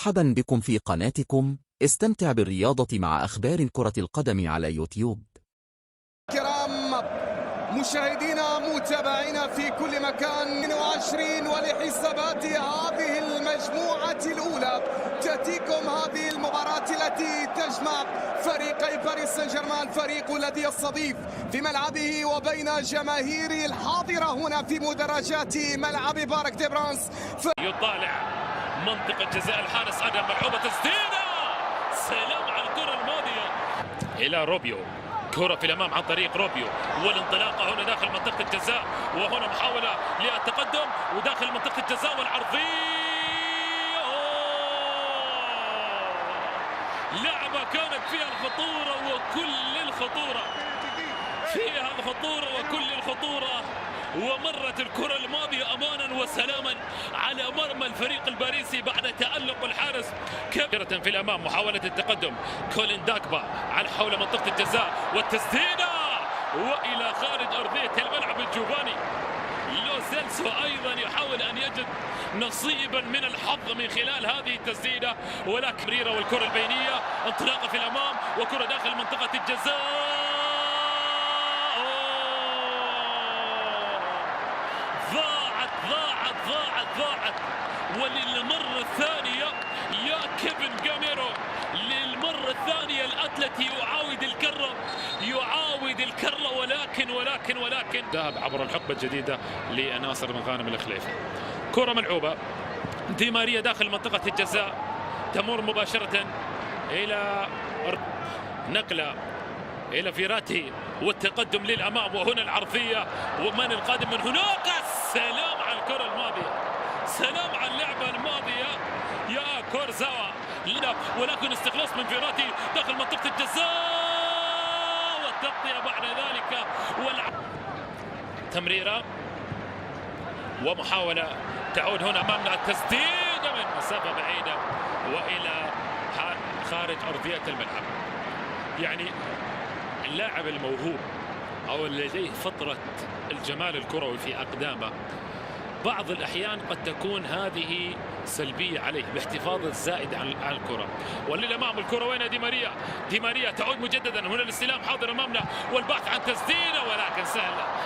مرحبا بكم في قناتكم. استمتع بالرياضة مع أخبار كرة القدم على يوتيوب. كرام مشاهدينا متابعينا في كل مكان، 22 ولحسابات هذه المجموعة الأولى تأتيكم هذه المباراة التي تجمع فريقي باريس سان جيرمان، الفريق الذي يستضيف في ملعبه وبين جماهيره الحاضرة هنا في مدرجات ملعب بارك دي برانس. يطالع منطقة جزاء الحارس أدم، ملعوبة تسديدة، سلام على الكرة الماضية إلى روبيو، كرة في الأمام عن طريق روبيو، والانطلاقة هنا داخل منطقة الجزاء، وهنا محاولة للتقدم وداخل منطقة الجزاء والعرضية. لعبة كانت فيها الخطورة وكل الخطورة، فيها الخطورة وكل الخطورة، ومرت الكرة الماضية أمانا وسلاما على مرمى الفريق الباريسي بعد تألق الحارس. كبيرة في الأمام، محاولة التقدم، كولين داكبا عن حول منطقة الجزاء والتسديدة وإلى خارج أرضية الملعب. الجوفاني لو سيلسو أيضا يحاول أن يجد نصيبا من الحظ من خلال هذه التسديدة، ولكن ريرا والكرة البينية، انطلاقة في الأمام وكرة داخل منطقة الجزاء. ضاعت وللمرة الثانية يا كيفن جاميرو، للمرة الثانية الأتلتي يعاود الكرة ولكن ذهب عبر الحقبة الجديدة لناصر بن غانم الخليفي. كرة ملعوبة، دي ماريا داخل منطقة الجزاء، تمر مباشرة إلى نقلة إلى فيراتي والتقدم للأمام، وهنا العرضية، ومن القادم من هناك. سلام على الكرة الماضية، سلام على اللعبة الماضية يا كورزاوا، ولكن استخلاص من فيراتي داخل منطقة الجزاء والتغطية بعد ذلك تمريرة ومحاولة تعود هنا أمامنا، التسديدة من مسافة بعيدة وإلى خارج أرضية الملعب. يعني اللاعب الموهوب أو اللي لديه فطرة الجمال الكروي في أقدامه بعض الأحيان قد تكون هذه سلبية عليه باحتفاظ الزائد عن الكرة. وللأمام الكرة وين؟ دي ماريا تعود مجددا، هنا الاستلام حاضر أمامنا والبحث عن تسديدة، ولكن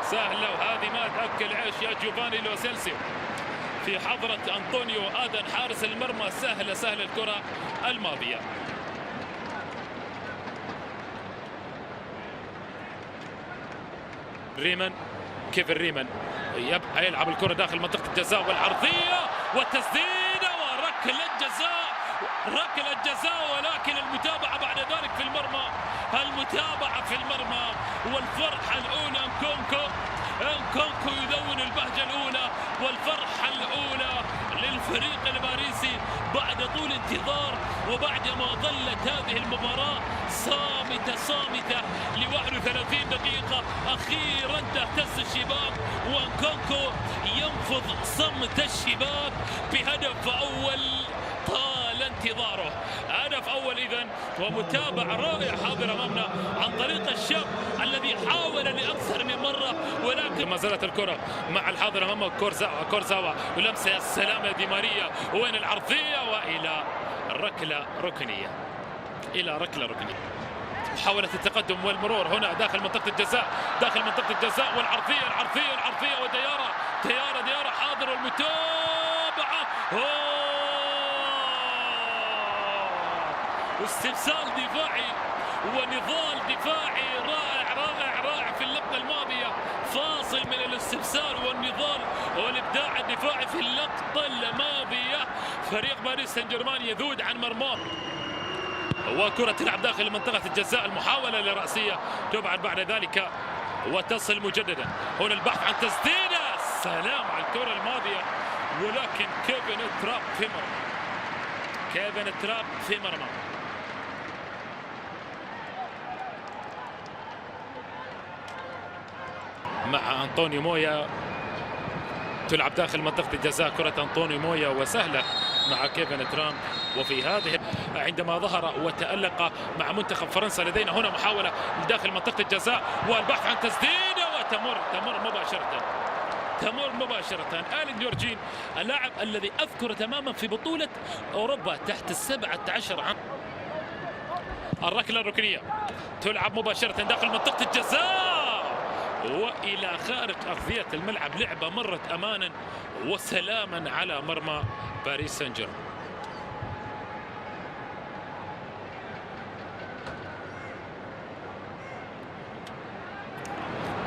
سهلة وهذه ما تأكل عيش يا جوفاني لو سيلسيو في حضرة أنطونيو آدن حارس المرمى. سهلة الكرة الماضية. كيفن ريمان يبقى يلعب الكرة داخل منطقة الجزاء والعرضية والتسديدة وركلة جزاء، ولكن المتابعة بعد ذلك في المرمى، والفرحة الأولى. انكونكو يدون البهجة الأولى والفرحة الأولى للفريق الباريسي بعد طول انتظار، وبعد ما ظلت هذه المباراة صامتة ل 31 دقيقة، أخيرا تهتز الشباك وانكونكو ينفض صمت الشباك بهدف أول طال انتظاره، هدف أول إذن، ومتابع رائع حاضر أمامنا عن طريق الشاب الذي حاول لأكثر من مرة، ولكن ما زالت الكرة مع الحاضر أمامه كورزاوا ولمسة السلامة دي ماريا، وين العرضية وإلى ركلة ركنية. محاولة التقدم والمرور هنا داخل منطقة الجزاء، والعرضية وديارة حاضر، والمتابعة استبسال دفاعي ونضال دفاعي رائع في اللقطة الماضية، فاصل من الاستبسال والنضال والإبداع الدفاعي في اللقطة الماضية. فريق باريس سان جيرمان يذود عن مرماه، وكرة تلعب داخل منطقة الجزاء، المحاولة لرأسية تبعد بعد ذلك وتصل مجددا، هنا البحث عن تسديدة، سلام على الكرة الماضية، ولكن كيفن تراب في مرمى. مع أنطونيو مويا تلعب داخل منطقة الجزاء، كرة أنطونيو مويا وسهلة مع كيفن ترام. وفي هذه عندما ظهر وتألق مع منتخب فرنسا، لدينا هنا محاولة داخل منطقة الجزاء والبحث عن تسديدة وتمر مباشرة تمر مباشرة. آلين جورجين اللاعب الذي أذكره تماما في بطولة أوروبا تحت ال17 عام. الركلة الركنية تلعب مباشرة داخل منطقة الجزاء وإلى خارج أرضية الملعب. لعبة مرت أمانا وسلاما على مرمى باريس سان جيرمان.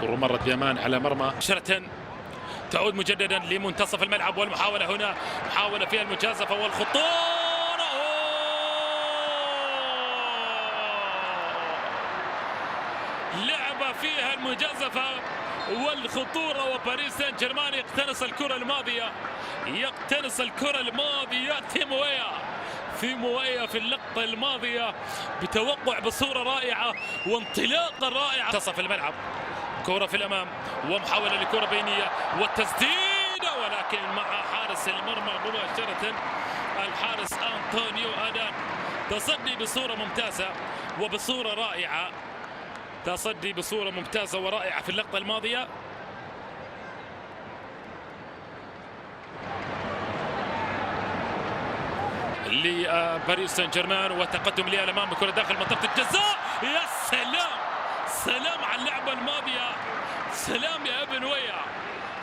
كرة مرت بأمان على مرمى شرتن، تعود مجددا لمنتصف الملعب والمحاولة هنا، محاولة فيها المجازفة والخطورة. لعبة فيها المجازفة والخطورة وباريس سان جيرمان يقتنص الكرة الماضية، يقتنص الكرة الماضية. ثيمويا في اللقطة الماضية بتوقع بصورة رائعة وانطلاقة رائعة. منتصف الملعب كرة في الأمام ومحاولة لكرة بينية والتسديدة، ولكن مع حارس المرمى مباشرة الحارس أنطونيو آدان. تصدي بصورة ممتازة وبصورة رائعة، تصدي بصورة ممتازة ورائعة في اللقطة الماضية. لباريس سان جيرمان وتقدم لي الأمام بكرة داخل منطقة الجزاء. يا سلام، سلام على اللعبة الماضية، سلام يا ابن ويا.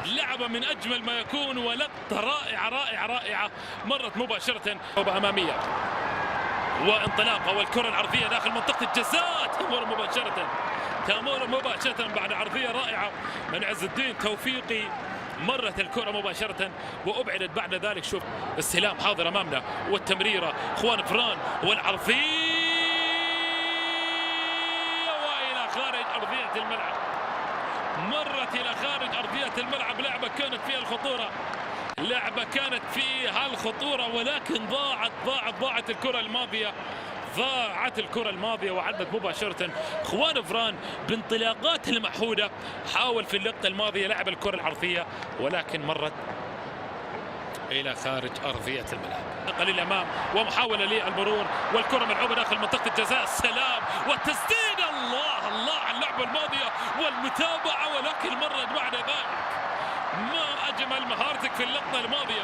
لعبة من أجمل ما يكون ولقطة رائعة رائعة رائعة مرت مباشرة أمامية وانطلاقة والكرة العرضية داخل منطقة الجزاء تمر مباشرة بعد عرضية رائعة من عز الدين توفيقي. مرت الكرة مباشرة وأبعدت بعد ذلك. شوف استلام حاضر أمامنا والتمريرة خوان فران والعرضية وإلى خارج أرضية الملعب. مرت إلى خارج أرضية الملعب. لعبة كانت فيها الخطورة، لعبة كانت فيها الخطورة ولكن ضاعت الكرة الماضية، ضاعت الكرة الماضية وعدت مباشرة. خوان فران بانطلاقات المحودة حاول في اللقطة الماضية لعب الكرة العرضية ولكن مرت إلى خارج أرضية الملعب. نقل الأمام ومحاولة للمرور والكرة ملعوبة داخل منطقة الجزاء. السلام والتسديد. الله الله على اللعبة الماضية والمتابعة ولكن مرت بعد ذلك. ما أجمل مهارتك في اللقطة الماضية،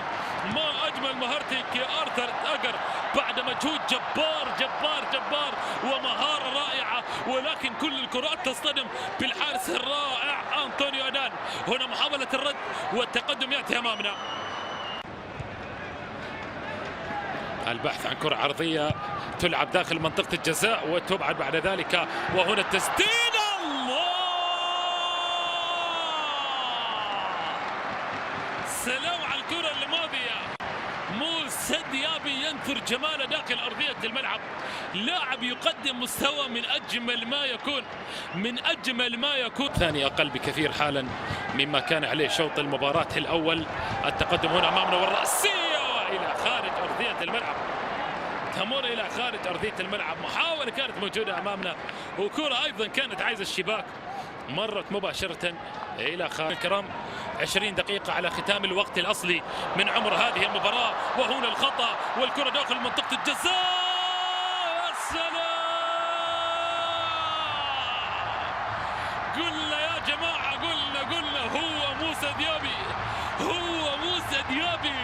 ما أجمل مهارتك يا آرثر أجر بعد مجهود جبار جبار جبار ومهارة رائعة، ولكن كل الكرات تصطدم بالحارس الرائع أنطونيو آدان. هنا محاولة الرد والتقدم يأتي أمامنا. البحث عن كرة عرضية تلعب داخل منطقة الجزاء وتبعد بعد ذلك، وهنا التسديد. سلام على الكرة الماضية. موسى ديابي ينثر جماله داخل أرضية الملعب. لاعب يقدم مستوى من أجمل ما يكون. ثاني أقل بكثير حالا مما كان عليه شوط المباراة الأول. التقدم هنا أمامنا والرأسية إلى خارج أرضية الملعب، تمر إلى خارج أرضية الملعب. محاولة كانت موجودة أمامنا وكرة أيضا كانت عايزة الشباك، مرت مباشرة إلى خارج. الكرام 20 دقيقة على ختام الوقت الأصلي من عمر هذه المباراة، وهنا الخطأ والكرة داخل منطقة الجزاء. السلام، قلنا يا جماعة، قلنا هو موسى ديابي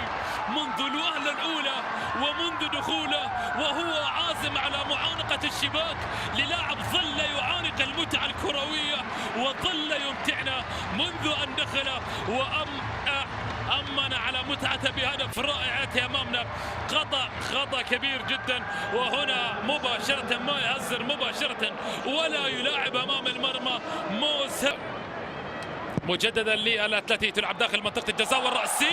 منذ الوهلة الأولى ومنذ دخوله وهو عازم على معانقة الشباك للاعب ظل يعانق المتعة الكروية وظل يمتعنا منذ أن دخل وأمن على متعته بهدف رائع أمامنا. خطأ كبير جدا، وهنا مباشرة ما يهزر مباشرة ولا يلاعب أمام المرمى. موسى مجددا للأتلتي تلعب داخل منطقة الجزاء والرأسية.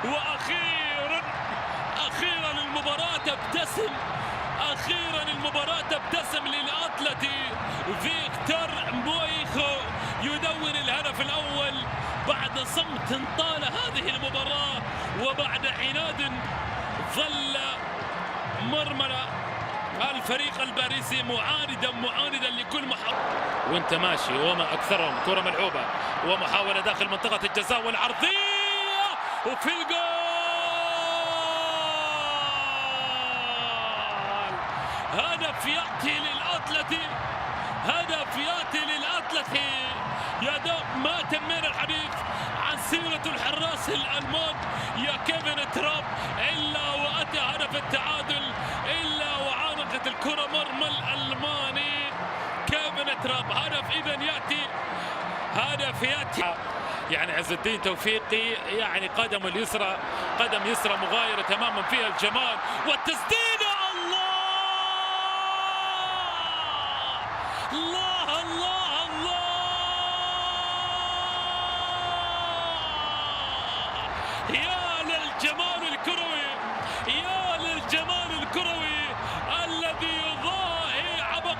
وأخيرا المباراة تبتسم للأتلتي. فيكتور مويخو يدون الهدف الأول بعد صمت طال هذه المباراة وبعد عناد ظل مرمى الفريق الباريسي معاندا لكل محاولة. وانت ماشي وما اكثرهم. كرة ملعوبة ومحاولة داخل منطقة الجزاء والعرضية وفي الجول. هدف يأتي للأتلتي، هدف ياتي للأتلتي. يا دوب ما تمينا الحديث عن سيرة الحراس الألمان يا كيفن تراب إلا وأتى هدف التعادل، إلا وعانقت الكرة مرمى الألماني كيفن تراب. هدف ياتي يعني عز الدين توفيقي، يعني قدم اليسرى قدم يسرى مغايرة تماما فيها الجمال والتسديدة. الله الله الله يا للجمال الكروي، يا للجمال الكروي الذي يضاهي عبق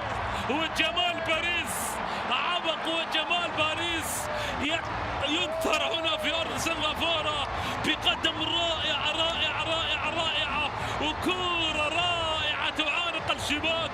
وجمال باريس، عبق وجمال باريس ينثر هنا في أرض سنغافورة بقدم رائعة رائعة رائعة رائعة وكرة رائعة تعانق الشباك.